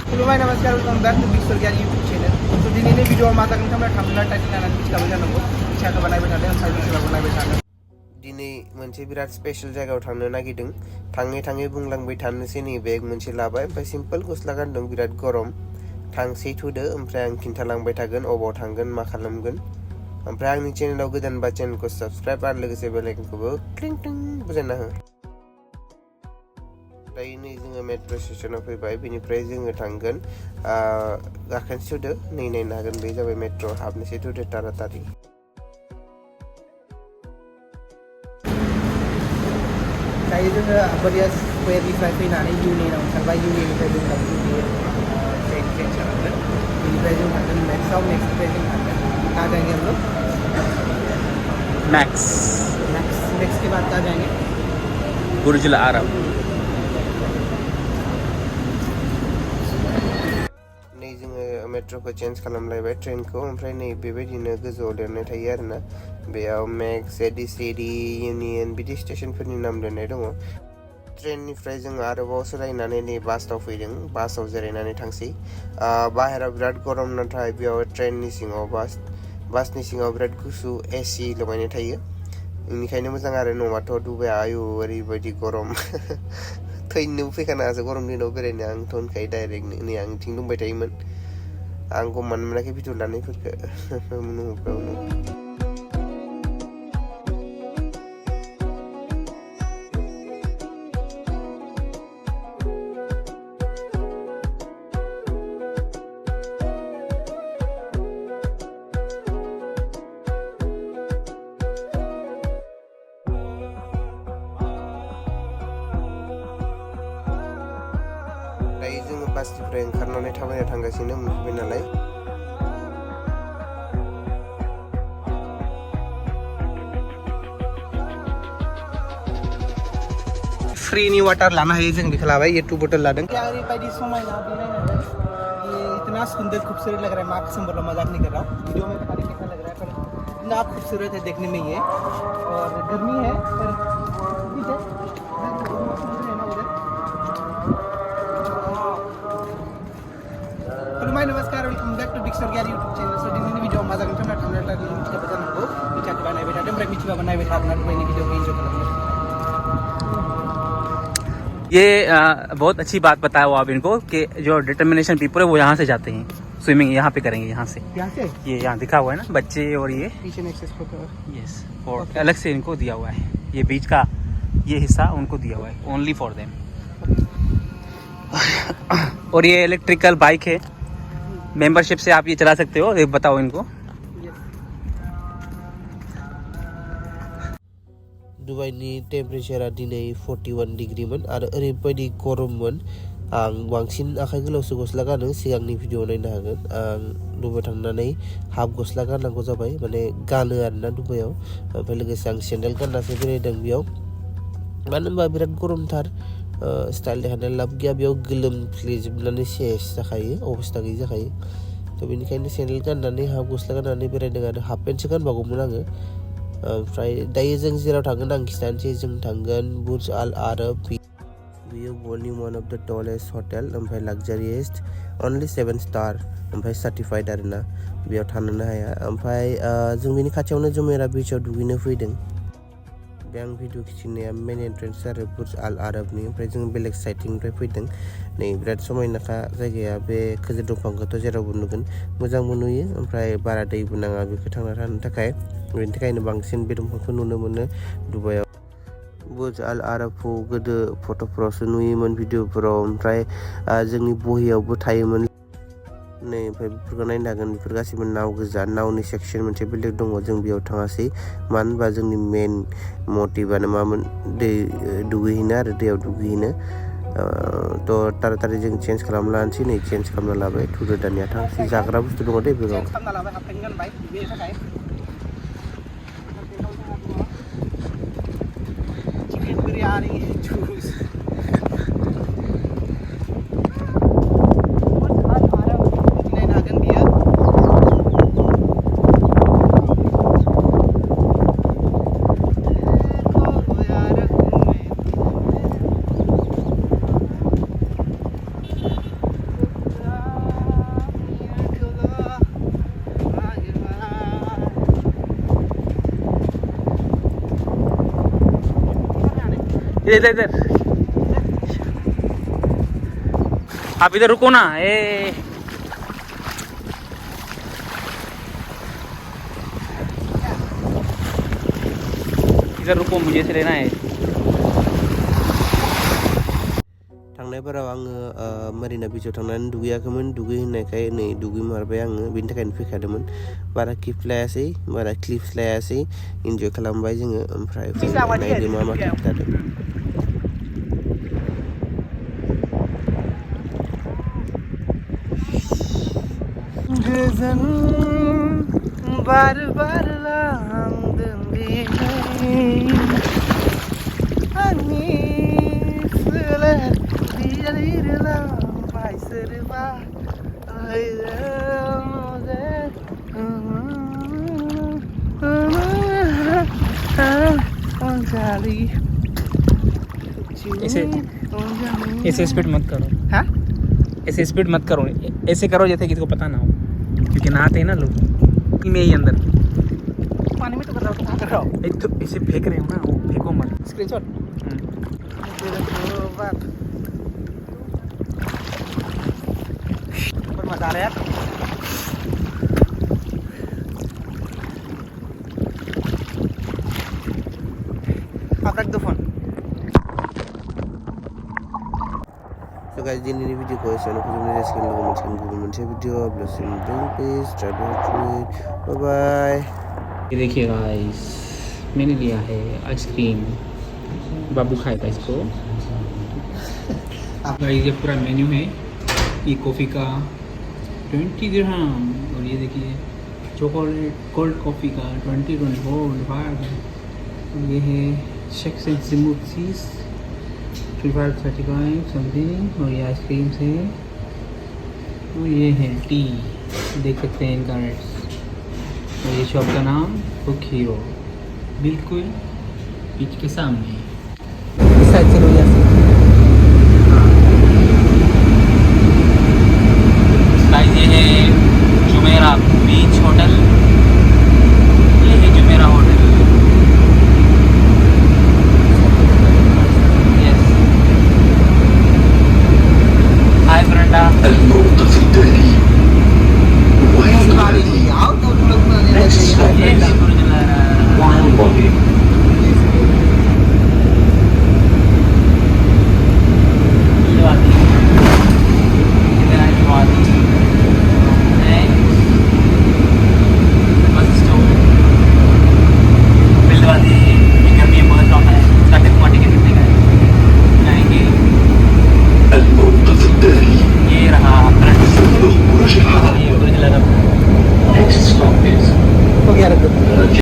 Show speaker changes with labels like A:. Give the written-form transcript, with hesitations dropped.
A: खुलुमबाय नमस्कार welcome back to big story YouTube channel तो दिनैनि भिडिअआव मा जागोन नोंथांमोना थांब्ला टाइटल नायनानै मिथिखाबाय जानांगौ मिथियाखैबा नायबाय थादों साइड सेलाबो नायबाय थादों दिनै मोनसे बिराद स्पेशल जायगायाव थांनो नागिरदों थाङै थाङै बुंलांबाय थानोसै नै बेग मोनसे लाबाय ओमफ्राय सिम्पल गस्ला गानदों बिराद गरम थांसै थुदो ओमफ्राय आं खिन्थालांबाय थागोन अबाव थांगोन मा खालामगोन ओमफ्राय आंनि चेनेलाव गोदानबा चेनेलखौ साबस्क्राइब आरो लोगोसे बेल आइकनखौबो क्लिं क्लिं बुजायना हो दायो नै जोङो मेट्र' स्टेसनाव फैबाय बेनिफ्राय जोङो थांगोन गाखोनोसै थुदो नै नायनो हागोन बे जाबाय मेट्र' हाबनोसै थुदो तारातारि दायो जोङो आम्बारिया स्कुवेरनिफ्राय फैनानै इउनियनाव ओंखारबाय इउनियननिफ्राय जों दायो ट्रेन चेन्ज खालामगोन बेनिफ्राय जों थांगोन मेक्सआव मेक्सनिफ्राय जों थांगोन कहाँ जाएंगे हम लोग
B: मैक्स
A: मैक्स के बाद कहाँ जाएंगे
B: बुर्ज अल आरब
A: नै जोङो मेट्र'खौ चेन्ज खालामलायबाय ट्रेनखौ ओमफ्राय नै बेबायदिनो गोजौआव लिरनाय थायो आरोना बेयाव मेक्स एडिसिडि इउनियन बिदि स्टेशनफोरनि नाम लिरनाय दङ ट्रेननिफ्राय जोङो आरोबाव सोलायनानै नै बासाव फैदों बासाव जिरायनानै थांसै बाहेराव बिराद गरम नाथाय बेयाव ट्रेननि सिङाव बासनि सिङाव बिराद गुसु एसि लगायनाय थायो बेनिखायनो मोजां आरो नङाबाथ' दुबाइआ आयु ओरैबायदि गरम थैनोबो फैखानो हासो गरम दिनाव बेरायनो आंथ' होनखायो डाइरेक्टनो नै आं बिथिं दंबाय थायोमोन आं गमानो मोनाखै भिडिअ लानायफोरखौ दायो जोङो बासनिफ्राय ओंखारनानै थाबायना थांगासिनो मोनफैबाय नालाय फ्रीनि वाटार लानो हायो जों बेखौ लाबाय ये 2 बटल लादों ओरैबायदि समायना बेरायनानै ये इतना सुंदर खूबसूरत लग रहा है मैं आपके संबंध मजाक नहीं कर रहा हूँ वीडियो में खाली कैसा लग रहा है पर इतना खूबसूरत है देखने में ये और गर्मी है पर ठीक है खुलुमबाय नमस्कार welcome back to big story YouTube channel सो दिनैनि भिडिअआव मा जागोन नोंथांमोना थांब्ला टाइटल मिथिखाबाय जानांगौ मिथियाखैबा नायबाय थादों ओमफ्राय मिथिबाबो नायबाय थादों दुबाइनि भिडिअखौ एन्जय खालामदों
B: ये बहुत अच्छी बात बताया वो आप इनको कि जो डिटर्मिनेशन पीपल है वो यहाँ से जाते हैं स्विमिंग यहाँ पे करेंगे यहाँ से ये यहाँ दिखा हुआ है ना बच्चे और ये यस और अलग से इनको दिया हुआ है ये बीच का ये हिस्सा उनको दिया हुआ है ओनली फॉर देम और ये इलेक्ट्रिकल बाइक है मेंबरशिप से आप ये चला सकते हो बताओ इनको दुबाइनि टेम्पारेचारा दिनै 41 डिग्रीमोन आरो ओरैबायदि गरममोन आं बांसिन आखाइ गोलावसो गस्ला गानो सिगांनि भिडिअ नायनो हागोन आं दुबाइ थांनानै हाफ गस्ला गाननांगौ जाबाय माने गानो आरोना दुबाइयाव ओमफ्राय लोगोसे आं सेन्डेल गाननासो बेरायदों बेयाव मानो होनबा बिराद गरमथार स्टाइल देखायनानै लाब गैया बेयाव गोलोमफ्लेजोबनानै सेस जाखायो अबस्था गैयि जाखायो थ' बेनिखायनो सेन्डेल गाननानै हाफ गस्ला गाननानै बेरायदों आरो हाफ पेन्टसो गानबावगौमोन आङो ओमफ्राय दायो जों जेराव थांगोन आं खिन्थानोसै जों थांगोन बुर्ज आल आरब बेयो वर्ल्डनि one of the tallest hotel ओमफ्राय लाक्जारियेस्ट अनलि 7 स्टार ओमफ्राय सार्टिफाइड आरोना बेयाव थानोनो हाया ओमफ्राय जों बेनि खाथियावनो जुमेरा बीचआव दुगैनो फैदों बे आं भिडिअ खिथिनाया मेन एन्ट्रेन्स आरो बुर्ज आल आरबनि ओमफ्राय जों बेलेग साइडथिंनिफ्राय फैदों नै बिराद समायनाखा जायगाया बे खोजोर दंफांखौथ' जेरावबो नुगोन मोजांबो नुयो ओमफ्राय बारा दैबो नाङा बेखौ थांना थानो थाखाय बेनि थाखायनो बांसिन बे दंफांखौ नुनो मोनो दुबाइयाव बुर्ज आल आरबखौ गोदो फट'फोरावसो नुयोमोन भिडिअफोराव ओमफ्राय जोंनि बहियावबो थायोमोन नै ओमफ्राय बेफोरखौ नायनो हागोन बेफोर गासिबो नाव गोजा नावनि सेक्सन मोनसे बेलेग दङ जों बेयाव थाङासै मानो होनबा जोंनि मेन मटिभआनो मामोन दै दुगैहैनो आरो दैयाव दुगैहैनो थ' तारातारि जों चेन्ज खालामना लानोसै नै चेन्ज खालामना लाबाय थुदो दानिया थांसै जाग्रा बुस्थु दङ दे बेयाव बिरयानी जूस
C: इधर इधर आप इधर रुको ना। इधर रुको, मुझे से लेना है।
B: थांनायफोराव आङो मारिना बीचआव थांनानै दुगैयाखैमोन, दुगैहैनायखाय नै दुगैमारबाय आङो, बेनि थाखायनो फैखादोंमोन। बारा क्लिप्स लायासै इन्जय खालामबाय जोङो। ओमफ्राय नायदो मा मा क्लिप लादों। गोजोन बार बारलांदों दिनै आंनि सोलेर सोरबा
C: ऐसे स्पीड मत करो।
B: हाँ,
C: ऐसे स्पीड मत करो, ऐसे करो जैसे किसी को पता ना हो, क्योंकि नहाते हैं ना लोग में ही अंदर।
B: पानी में तो कर रहा हूँ, कहाँ कर रहा हूँ?
C: एक तो ऐसे फेंक रहे हो ना, वो फेंको मत।
B: स्क्रीनशॉट पर मजा आ रहा है यार। आप रख दो फोन। So guys, दिनैनि भिडिअखौ एसेयावनो फोजोबनाय जासिगोन। लोगो मोनसिगोन गुबुन मोनसे भिडिअ। ब्लेसिं डोंट प्लीज बाय बाय।
C: ये देखिए गाइस, मैंने लिया है आइसक्रीम, बाबू खाएगा इसको। गाइस ये पूरा मेन्यू है। ये कॉफ़ी का 20 दिरहम, और ये देखिए चॉकलेट कोल्ड कॉफ़ी का 24 ये है शेक्स एंड स्मूथीज 35 समथिंग, और ये आइसक्रीम है, और ये है टी, देख सकते हैं इनका रेट्स। और ये शॉप का नाम कुक हीरो, बिल्कुल बीच के सामने।